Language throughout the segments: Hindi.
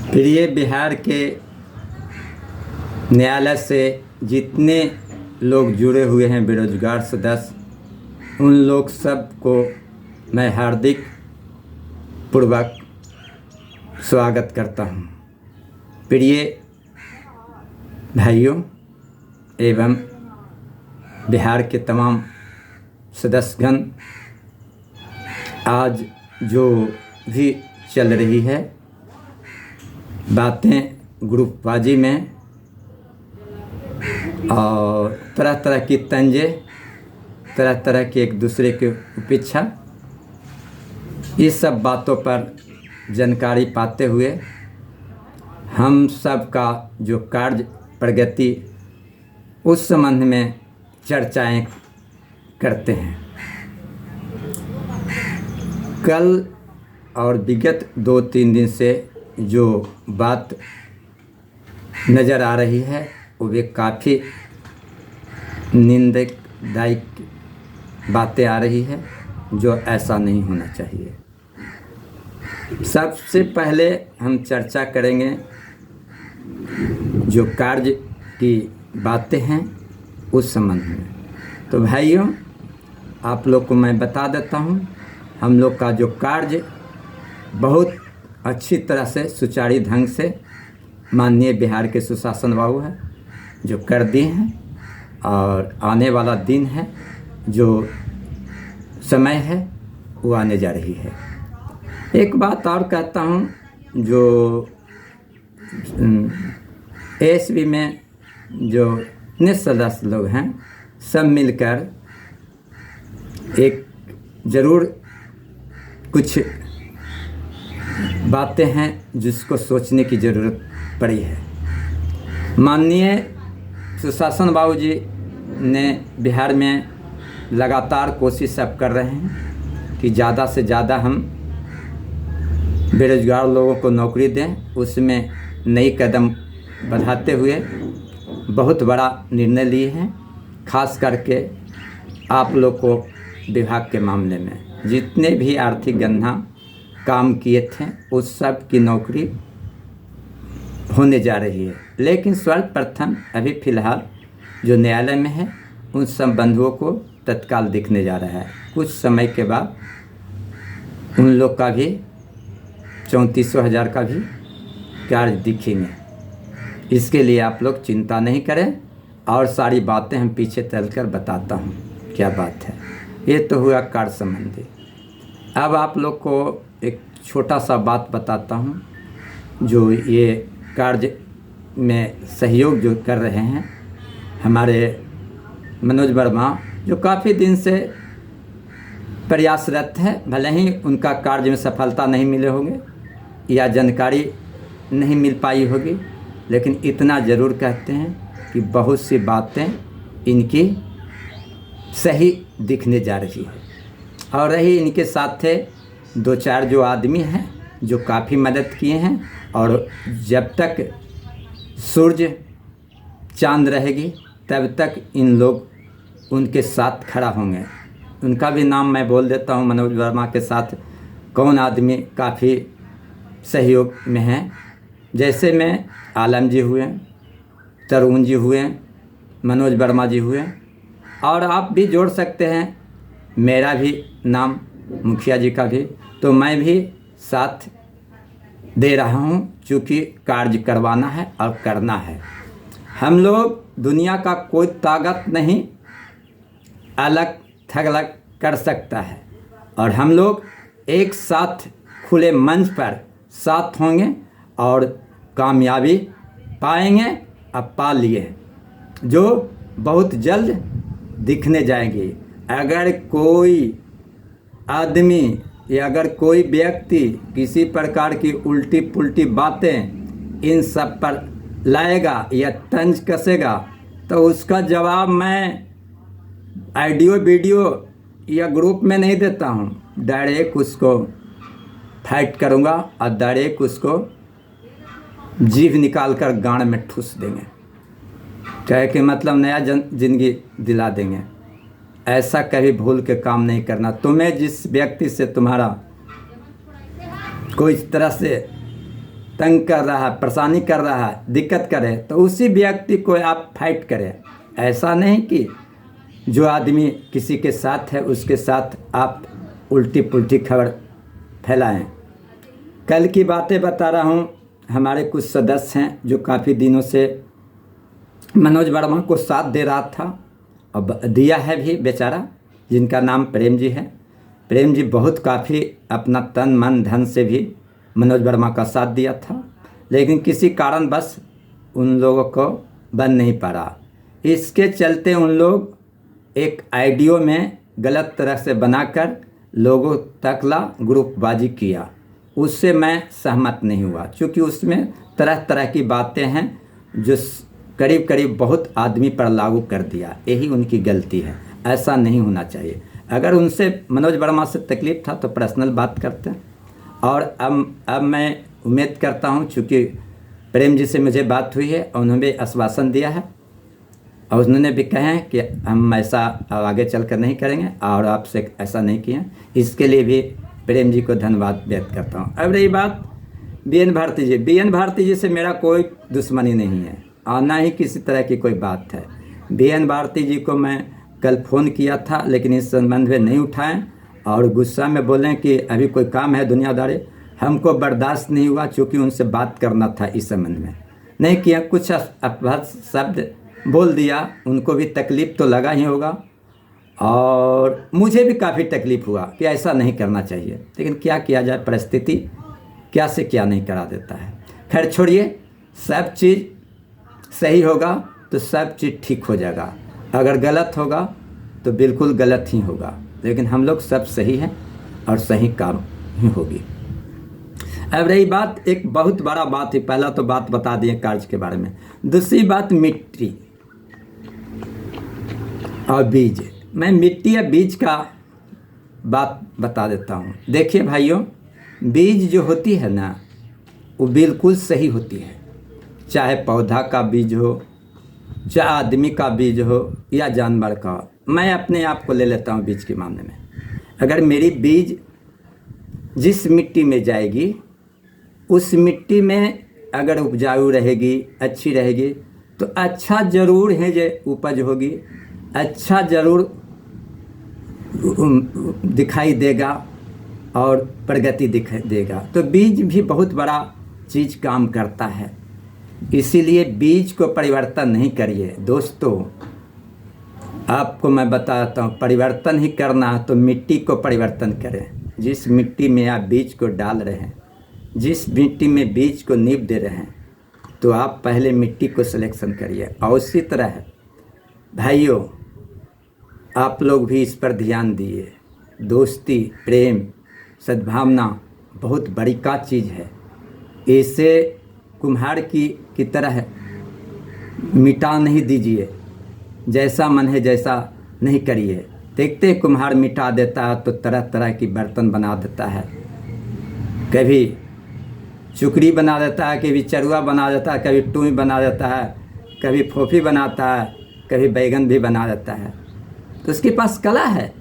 प्रिय बिहार के न्यायालय से जितने लोग जुड़े हुए हैं बेरोजगार सदस्य, उन लोग सबको मैं हार्दिक पूर्वक स्वागत करता हूं। प्रिय भाइयों एवं बिहार के तमाम सदस्यगण, आज जो भी चल रही है बातें ग्रुपबाजी में और तरह तरह की तंजे, तरह तरह की एक दूसरे की उपेक्षा, इस सब बातों पर जानकारी पाते हुए हम सब का जो कार्य प्रगति उस संबंध में चर्चाएं करते हैं। कल और विगत 2-3 दिन से जो बात नज़र आ रही है वे काफ़ी निंदकदायक बातें आ रही है, जो ऐसा नहीं होना चाहिए। सबसे पहले हम चर्चा करेंगे जो कार्य की बातें हैं उस संबंध में। तो भाइयों, आप लोग को मैं बता देता हूं, हम लोग का जो कार्य बहुत अच्छी तरह से सुचारू ढंग से माननीय बिहार के सुशासन बाबू है जो कर दिए हैं, और आने वाला दिन है, जो समय है वो आने जा रही है। एक बात और कहता हूँ, जो एएसबी में जो इतने सदस्य लोग हैं सब मिलकर एक ज़रूर कुछ बातें हैं जिसको सोचने की ज़रूरत पड़ी है। माननीय सुशासन बाबू जी ने बिहार में लगातार कोशिश अब कर रहे हैं कि ज़्यादा से ज़्यादा हम बेरोजगार लोगों को नौकरी दें। उसमें नई कदम बढ़ाते हुए बहुत बड़ा निर्णय लिए हैं। खास करके आप लोग को विभाग के मामले में जितने भी आर्थिक गणना काम किए थे उस सब की नौकरी होने जा रही है। लेकिन सर्वप्रथम अभी फ़िलहाल जो न्यायालय में है उन सब बंधुओं को तत्काल दिखने जा रहा है। कुछ समय के बाद उन लोग का भी 34,000 का भी कार्य दिखेंगे। इसके लिए आप लोग चिंता नहीं करें, और सारी बातें हम पीछे चलकर बताता हूँ क्या बात है। ये तो हुआ कार्य संबंधी। अब आप लोग को एक छोटा सा बात बताता हूँ, जो ये कार्य में सहयोग जो कर रहे हैं हमारे मनोज वर्मा, जो काफ़ी दिन से प्रयासरत है। भले ही उनका कार्य में सफलता नहीं मिले होंगे या जानकारी नहीं मिल पाई होगी, लेकिन इतना ज़रूर कहते हैं कि बहुत सी बातें इनकी सही दिखने जा रही है। और रही इनके साथ थे 2-4 जो आदमी हैं जो काफ़ी मदद किए हैं, और जब तक सूरज चांद रहेगी तब तक इन लोग उनके साथ खड़ा होंगे। उनका भी नाम मैं बोल देता हूं। मनोज वर्मा के साथ कौन आदमी काफ़ी सहयोग में हैं, जैसे में आलम जी हुए, तरुण जी हुए, मनोज वर्मा जी हुए, और आप भी जोड़ सकते हैं, मेरा भी नाम, मुखिया जी का भी। तो मैं भी साथ दे रहा हूँ, चूँकि कार्य करवाना है और करना है। हम लोग दुनिया का कोई ताकत नहीं अलग थलग कर सकता है, और हम लोग एक साथ खुले मंच पर साथ होंगे और कामयाबी पाएंगे। अब पा लिए जो बहुत जल्द दिखने जाएंगी। अगर कोई आदमी या अगर कोई व्यक्ति किसी प्रकार की उल्टी पुल्टी बातें इन सब पर लाएगा या तंज कसेगा, तो उसका जवाब मैं ऑडियो वीडियो या ग्रुप में नहीं देता हूँ। डायरेक्ट उसको फाइट करूँगा और डायरेक्ट उसको जीभ निकाल कर गांड में ठूस देंगे, चाहे कि मतलब नया जिंदगी दिला देंगे। ऐसा कभी भूल के काम नहीं करना। तुम्हें जिस व्यक्ति से तुम्हारा कोई तरह से तंग कर रहा है, परेशानी कर रहा है, दिक्कत करे, तो उसी व्यक्ति को आप फाइट करें। ऐसा नहीं कि जो आदमी किसी के साथ है उसके साथ आप उल्टी पुल्टी खबर फैलाएं। कल की बातें बता रहा हूँ। हमारे कुछ सदस्य हैं जो काफ़ी दिनों से मनोज वर्मा को साथ दे रहा था, अब दिया है भी बेचारा, जिनका नाम प्रेम जी है। प्रेम जी बहुत काफ़ी अपना तन मन धन से भी मनोज वर्मा का साथ दिया था, लेकिन किसी कारणवश उन लोगों को बन नहीं पा रहा। इसके चलते उन लोग एक आइडियो में गलत तरह से बनाकर लोगों तकला ग्रुपबाजी किया। उससे मैं सहमत नहीं हुआ, क्योंकि उसमें तरह तरह की बातें हैं जो करीब करीब बहुत आदमी पर लागू कर दिया। यही उनकी गलती है, ऐसा नहीं होना चाहिए। अगर उनसे मनोज वर्मा से तकलीफ़ था तो पर्सनल बात करते हैं। और अब मैं उम्मीद करता हूं, चूँकि प्रेम जी से मुझे बात हुई है और उन्होंने आश्वासन दिया है और उन्होंने भी कहे हैं कि हम ऐसा आगे चल कर नहीं करेंगे और आपसे ऐसा नहीं किए। इसके लिए भी प्रेम जी को धन्यवाद व्यक्त करता हूं। अब रही बात BN भारती जी, BN भारती जी से मेरा कोई दुश्मनी नहीं है और ना ही किसी तरह की कोई बात है। BN भारती जी को मैं कल फ़ोन किया था, लेकिन इस संबंध में नहीं उठाएं और गुस्सा में बोलें कि अभी कोई काम है दुनियादारी। हमको बर्दाश्त नहीं हुआ, चूँकि उनसे बात करना था इस संबंध में, नहीं किया। कुछ अपभ्रंश शब्द बोल दिया, उनको भी तकलीफ़ तो लगा ही होगा और मुझे भी काफ़ी तकलीफ़ हुआ कि ऐसा नहीं करना चाहिए, लेकिन क्या किया जाए, परिस्थिति क्या से क्या नहीं करा देता है। खैर छोड़िए, सब चीज़ सही होगा तो सब चीज़ ठीक हो जाएगा, अगर गलत होगा तो बिल्कुल गलत ही होगा, लेकिन हम लोग सब सही हैं और सही काम ही होगी। अब रही बात, एक बहुत बड़ा बात है, पहला तो बात बता दिए कार्य के बारे में, दूसरी बात मिट्टी और बीज। मैं मिट्टी या बीज का बात बता देता हूँ। देखिए भाइयों, बीज जो होती है ना, वो बिल्कुल सही होती है, चाहे पौधा का बीज हो, चाहे आदमी का बीज हो या जानवर का हो। मैं अपने आप को ले लेता हूँ बीज के मामले में। अगर मेरी बीज जिस मिट्टी में जाएगी, उस मिट्टी में अगर उपजाऊ रहेगी, अच्छी रहेगी, तो अच्छा ज़रूर है जो उपज होगी, अच्छा ज़रूर दिखाई देगा और प्रगति दिखाई देगा। तो बीज भी बहुत बड़ा चीज़ काम करता है, इसीलिए बीज को परिवर्तन नहीं करिए दोस्तों। आपको मैं बताता हूँ, परिवर्तन ही करना है तो मिट्टी को परिवर्तन करें। जिस मिट्टी में आप बीज को डाल रहे हैं, जिस मिट्टी में बीज को नींव दे रहे हैं, तो आप पहले मिट्टी को सिलेक्शन करिए। और उसी तरह भाइयों, आप लोग भी इस पर ध्यान दिए। दोस्ती, प्रेम, सद्भावना बहुत बड़ी का चीज़ है। इसे कुम्हार की तरह मिटा नहीं दीजिए, जैसा मन है जैसा नहीं करिए। देखते कुम्हार मिटा देता है तो तरह तरह की बर्तन बना देता है, कभी चुकरी बना देता है, कभी चरुआ बना देता है, कभी टूई बना देता है, कभी फोफी बनाता है, कभी बैगन भी बना देता है। तो उसके पास कला है,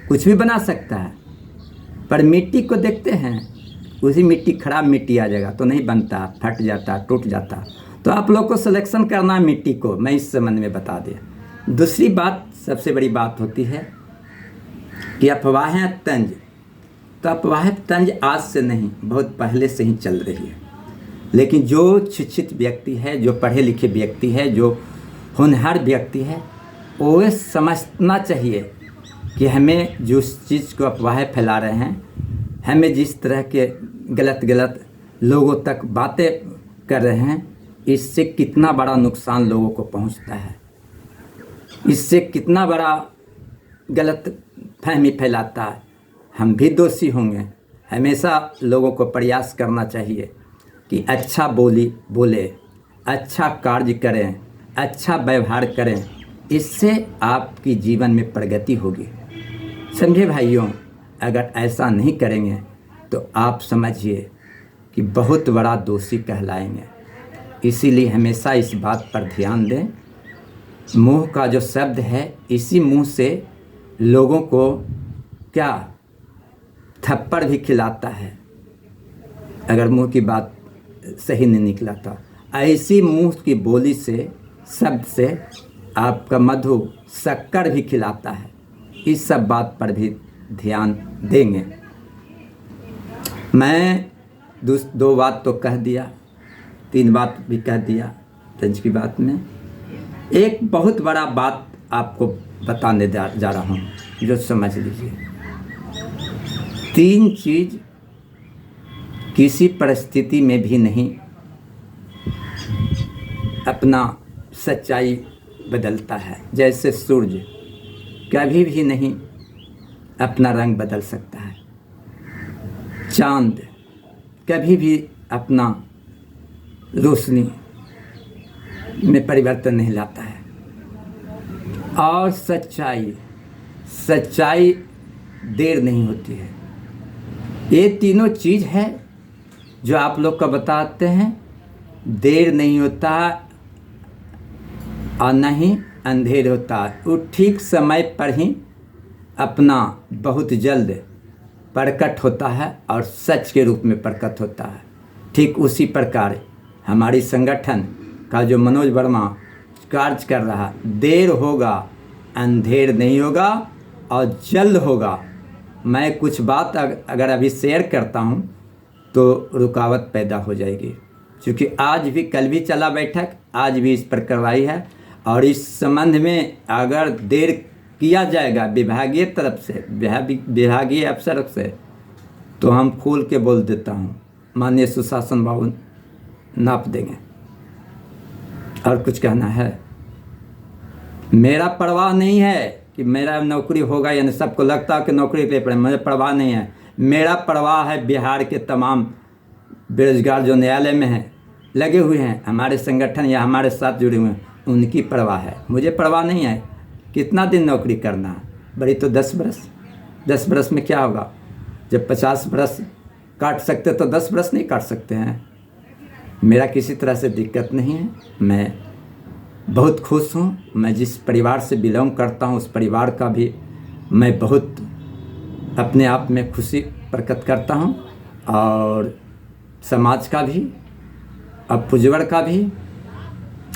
कुछ भी बना सकता है। पर मिट्टी को देखते हैं, उसी मिट्टी खराब मिट्टी आ जाएगा तो नहीं बनता, फट जाता, टूट जाता। तो आप लोग को सिलेक्शन करना है मिट्टी को, मैं इस संबंध में बता दिया। दूसरी बात, सबसे बड़ी बात होती है कि अफवाहें तंज। तो अफवाहें तंज आज से नहीं, बहुत पहले से ही चल रही है। लेकिन जो शिक्षित व्यक्ति है, जो पढ़े लिखे व्यक्ति है, जो होनहार व्यक्ति है, वो समझना चाहिए कि हमें जिस चीज़ को अफवाहें फैला रहे हैं, हमें जिस तरह के गलत लोगों तक बातें कर रहे हैं, इससे कितना बड़ा नुकसान लोगों को पहुंचता है, इससे कितना बड़ा गलत फहमी फैलाता है। हम भी दोषी होंगे। हमेशा लोगों को प्रयास करना चाहिए कि अच्छा बोले, अच्छा कार्य करें, अच्छा व्यवहार करें, इससे आपकी जीवन में प्रगति होगी। समझे भाइयों, अगर ऐसा नहीं करेंगे तो आप समझिए कि बहुत बड़ा दोषी कहलाएंगे। इसीलिए हमेशा इस बात पर ध्यान दें। मुंह का जो शब्द है, इसी मुंह से लोगों को क्या थप्पड़ भी खिलाता है। अगर मुंह की बात सही नहीं निकला था। ऐसी मुंह की बोली से, शब्द से आपका मधु शक्कर भी खिलाता है। इस सब बात पर भी ध्यान देंगे। मैं दो बात तो कह दिया, 3 बात भी कह दिया तंज की बात में। एक बहुत बड़ा बात आपको बताने जा रहा हूँ, जो समझ लीजिए। 3 चीज़ किसी परिस्थिति में भी नहीं अपना सच्चाई बदलता है। जैसे सूर्य कभी भी नहीं अपना रंग बदल सकता है, चांद कभी भी अपना रोशनी में परिवर्तन नहीं लाता है, और सच्चाई देर नहीं होती है। ये तीनों चीज़ है जो आप लोग को बताते हैं। देर नहीं होता और न ही अंधेर होता, वो ठीक समय पर ही अपना बहुत जल्द प्रकट होता है और सच के रूप में प्रकट होता है। ठीक उसी प्रकार हमारी संगठन का जो मनोज वर्मा कार्य कर रहा, देर होगा, अंधेर नहीं होगा और जल्द होगा। मैं कुछ बात अगर अभी शेयर करता हूँ तो रुकावट पैदा हो जाएगी, क्योंकि आज भी, कल भी चला बैठक, आज भी इस पर कार्रवाई है। और इस संबंध में अगर देर किया जाएगा विभागीय तरफ से, विभागीय अफसर से, तो हम खोल के बोल देता हूँ, माननीय सुशासन बाबू नाप देंगे। और कुछ कहना है? मेरा परवाह नहीं है कि मेरा नौकरी होगा या नहीं। सबको लगता है कि नौकरी के लिए पड़े, मुझे परवाह नहीं है। मेरा परवाह है बिहार के तमाम बेरोजगार जो न्यायालय में हैं, लगे हुए हैं, हमारे संगठन या हमारे साथ जुड़े हुए हैं, उनकी परवाह है। मुझे परवाह नहीं है कितना दिन नौकरी करना है, बड़ी तो 10 बरस। 10 बरस में क्या होगा? जब 50 बरस काट सकते तो 10 बरस नहीं काट सकते हैं। मेरा किसी तरह से दिक्कत नहीं है, मैं बहुत खुश हूँ। मैं जिस परिवार से बिलोंग करता हूँ उस परिवार का भी मैं बहुत अपने आप में खुशी प्रकट करता हूँ, और समाज का भी, और पुजवर का भी।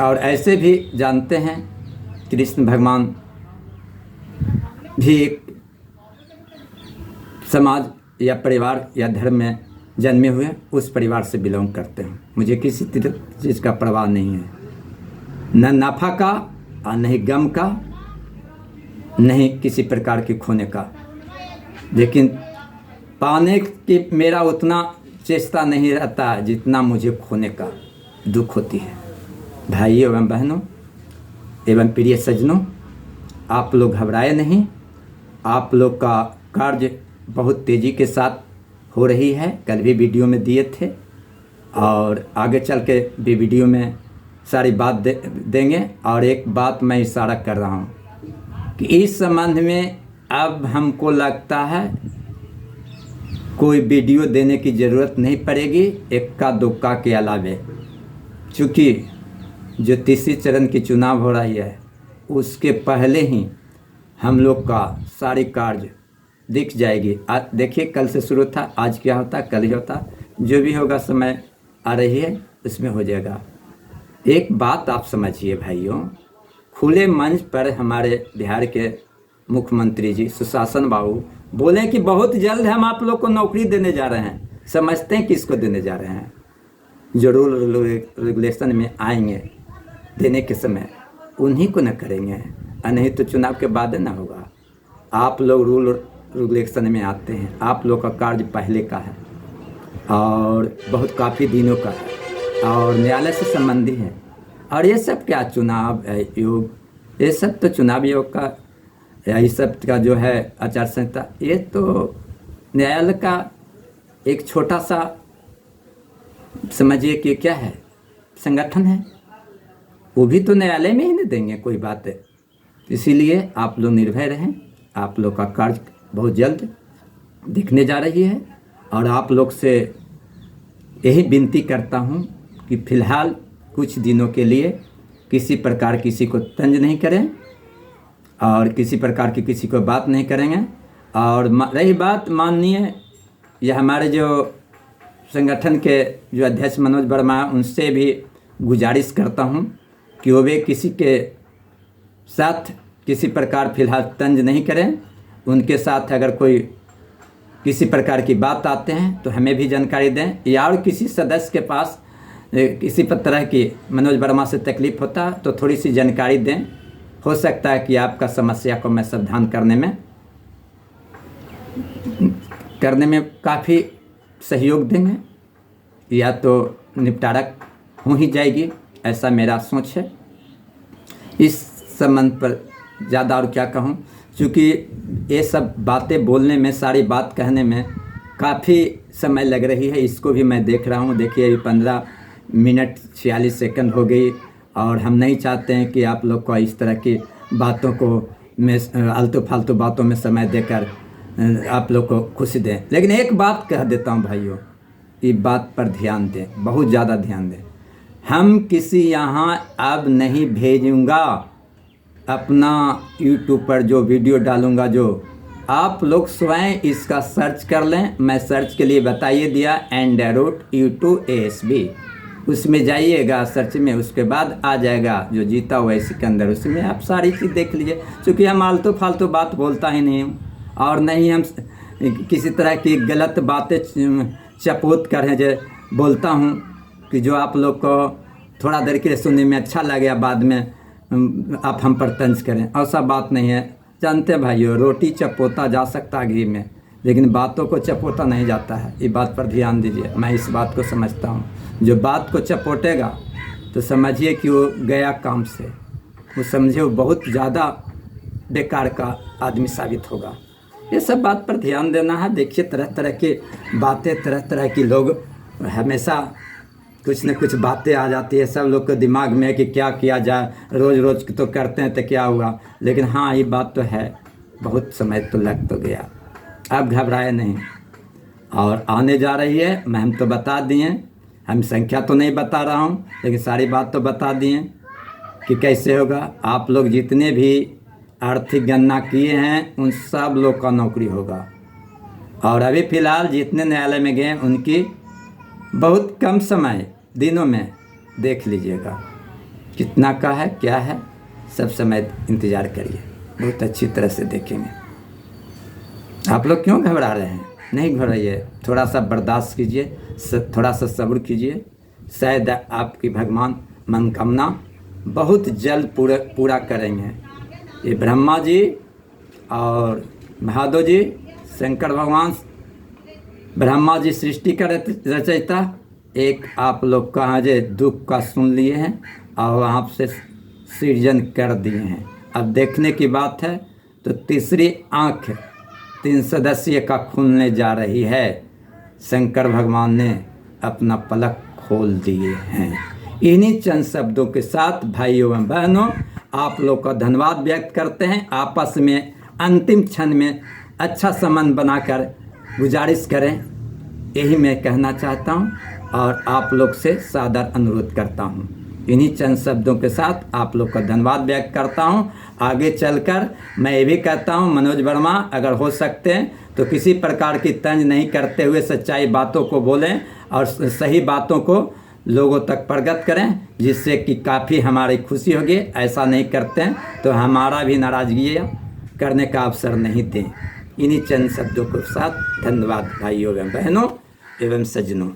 और ऐसे भी जानते हैं कृष्ण भगवान भी एक समाज या परिवार या धर्म में जन्मे हुए, उस परिवार से बिलोंग करते हैं। मुझे किसी चीज़ का परवाह नहीं है, न नफ़ा का और न ही गम का, नहीं किसी प्रकार के खोने का। लेकिन पाने की मेरा उतना चेष्टा नहीं रहता है जितना मुझे खोने का दुख होती है। भाइयों एवं बहनों एवं प्रिय सज्जनों, आप लोग घबराए नहीं। आप लोग का कार्य बहुत तेज़ी के साथ हो रही है। कल भी वीडियो में दिए थे, और आगे चल के भी वीडियो में सारी बात देंगे। और एक बात मैं इशारा कर रहा हूँ कि इस संबंध में अब हमको लगता है कोई वीडियो देने की ज़रूरत नहीं पड़ेगी, इक्का दुक्का के अलावे। चूँकि जो तीसरी चरण की चुनाव हो रही है, उसके पहले ही हम लोग का सारी कार्य दिख जाएगी। देखिए, कल से शुरू था, आज क्या होता, कल ही होता, जो भी होगा समय आ रही है उसमें हो जाएगा। एक बात आप समझिए भाइयों, खुले मंच पर हमारे बिहार के मुख्यमंत्री जी सुशासन बाबू बोले कि बहुत जल्द हम आप लोग को नौकरी देने जा रहे हैं। समझते हैं किसको देने जा रहे हैं? जो रूल रेगुलेशन में आएंगे देने के समय उन्हीं को न करेंगे, और नहीं तो चुनाव के बाद ना होगा। आप लोग रूल रेगुलेशन में आते हैं, आप लोग का कार्य पहले का है और बहुत काफ़ी दिनों का है और न्यायालय से संबंधी है। और ये सब क्या चुनाव योग, ये सब तो चुनाव योग का या इस सब का जो है आचार संहिता, ये तो न्यायालय का एक छोटा सा समझिए कि क्या है, संगठन है। वो भी तो न्यायालय में ही नहीं देंगे कोई बात है। इसीलिए आप लोग निर्भय रहें। आप लोग का कार्य बहुत जल्द दिखने जा रही है, और आप लोग से यही विनती करता हूँ कि फ़िलहाल कुछ दिनों के लिए किसी प्रकार किसी को तंज नहीं करें और किसी प्रकार की किसी को बात नहीं करेंगे। और रही बात माननीय या हमारे जो संगठन के जो अध्यक्ष मनोज वर्मा हैं, उनसे भी गुजारिश करता हूं कि वो वे किसी के साथ किसी प्रकार फिलहाल तंज नहीं करें। उनके साथ अगर कोई किसी प्रकार की बात आते हैं तो हमें भी जानकारी दें, या और किसी सदस्य के पास किसी तरह की मनोज वर्मा से तकलीफ होता तो थोड़ी सी जानकारी दें। हो सकता है कि आपका समस्या को मैं समाधान करने में काफ़ी सहयोग देंगे, या तो निपटारा हो ही जाएगी, ऐसा मेरा सोच है। इस संबंध पर ज़्यादा और क्या कहूँ, क्योंकि ये सब बातें बोलने में, सारी बात कहने में काफ़ी समय लग रही है। इसको भी मैं देख रहा हूँ। देखिए अभी 15 मिनट 46 सेकंड हो गई, और हम नहीं चाहते हैं कि आप लोग को इस तरह की बातों को में आलतू फालतू बातों में समय देकर आप लोग को खुशी दें। लेकिन एक बात कह देता हूँ भाइयों, ये बात पर ध्यान दें, बहुत ज़्यादा ध्यान दें। हम किसी यहाँ अब नहीं भेजूँगा अपना यूट्यूब पर जो वीडियो डालूँगा, जो आप लोग स्वयं इसका सर्च कर लें। मैं सर्च के लिए बताइए दिया @YouTube उसमें जाइएगा सर्च में, उसके बाद आ जाएगा जो जीता हुआ है सिकंदर, उसमें आप सारी चीज़ देख लीजिए। क्योंकि हम आलतू फालतू बात बोलता ही नहीं हूँ, और नहीं हम किसी तरह की गलत बातें चपोत कर जो बोलता हूँ कि जो आप लोग को थोड़ा देर के लिए सुनने में अच्छा लगे, बाद में आप हम पर तंज करें, ऐसा बात नहीं है। जानते हैं भाइयों, रोटी चपोता जा सकता है घी में, लेकिन बातों को चपोता नहीं जाता है। ये बात पर ध्यान दीजिए। मैं इस बात को समझता हूँ, जो बात को चपोटेगा तो समझिए कि वो गया काम से, वो समझे वो बहुत ज़्यादा बेकार का आदमी साबित होगा। ये सब बात पर ध्यान देना है। देखिए तरह तरह की बातें, तरह तरह की लोग हमेशा कुछ न कुछ बातें आ जाती है सब लोग के दिमाग में कि क्या किया जाए, रोज़ रोज़ तो करते हैं तो क्या हुआ। लेकिन हाँ, ये बात तो है, बहुत समय तो लग तो गया, अब घबराए नहीं। और आने जा रही है, मैं हम तो बता दिए, हम संख्या तो नहीं बता रहा हूँ, लेकिन सारी बात तो बता दिए कि कैसे होगा। आप लोग जितने भी आर्थिक गणना किए हैं उन सब लोग का नौकरी होगा। और अभी फ़िलहाल जितने न्यायालय में गए उनकी बहुत कम समय दिनों में देख लीजिएगा कितना का है, क्या है, सब समय इंतज़ार करिए, बहुत अच्छी तरह से देखेंगे। आप लोग क्यों घबरा रहे हैं? नहीं घबराइए, थोड़ा सा बर्दाश्त कीजिए, थोड़ा सा सब्र कीजिए। शायद आपकी भगवान मनोकामना बहुत जल्द पूरा करेंगे। ये ब्रह्मा जी और महादेव जी, शंकर भगवान, ब्रह्मा जी सृष्टि का रचयिता, एक आप लोग का जे दुख का सुन लिए हैं और आपसे सृजन कर दिए हैं। अब देखने की बात है तो तीसरी आँख 3 सदस्यीय का खुलने जा रही है। शंकर भगवान ने अपना पलक खोल दिए हैं। इन्हीं चंद शब्दों के साथ भाइयों एवं बहनों, आप लोग का धन्यवाद व्यक्त करते हैं। आपस में अंतिम क्षण में अच्छा संबंध बनाकर गुजारिश करें, यही मैं कहना चाहता हूं और आप लोग से सादर अनुरोध करता हूं। इन्हीं चंद शब्दों के साथ आप लोग का धन्यवाद व्यक्त करता हूं। आगे चलकर मैं ये भी कहता हूं, मनोज वर्मा अगर हो सकते हैं तो किसी प्रकार की तंज नहीं करते हुए सच्चाई बातों को बोलें और सही बातों को लोगों तक प्रगट करें, जिससे कि काफ़ी हमारी खुशी होगी। ऐसा नहीं करते हैं तो हमारा भी नाराज़गी करने का अवसर नहीं दें। इन्हीं चंद शब्दों के साथ धन्यवाद भाइयों एवं बहनों एवं सज्जनों।